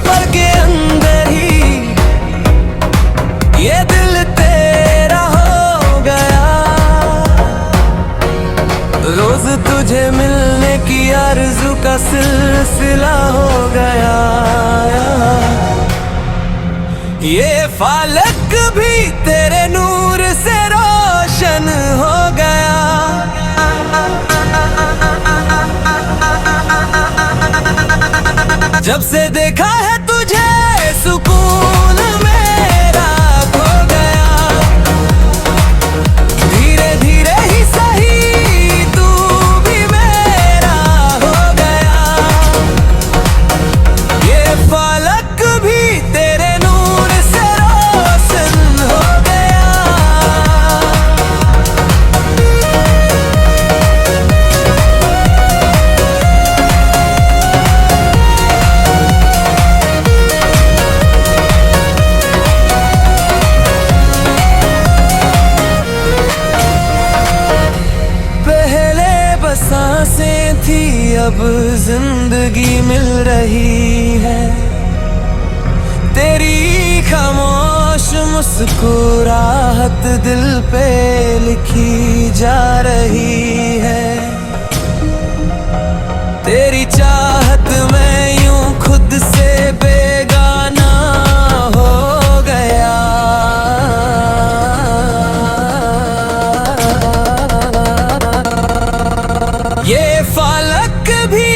पल के अंदर ही ये दिल तेरा हो गया। रोज तुझे मिलने की आरज़ू का सिलसिला हो गया। ये फालक भी तेरे नूर से रोशन हो गया। जब से देखा है तुझे सुकून मेरा खो गया। धीरे धीरे ही सही तू भी मेरा हो गया। ये फालक भी तेरे नूर से रोशन हो गया। सांसें थी अब जिंदगी मिल रही है। तेरी खामोश मुस्कुराहट दिल पे लिखी जा रही है। तेरी चाहत में यूं खुद से बेगाना हो गया। ये फालक भी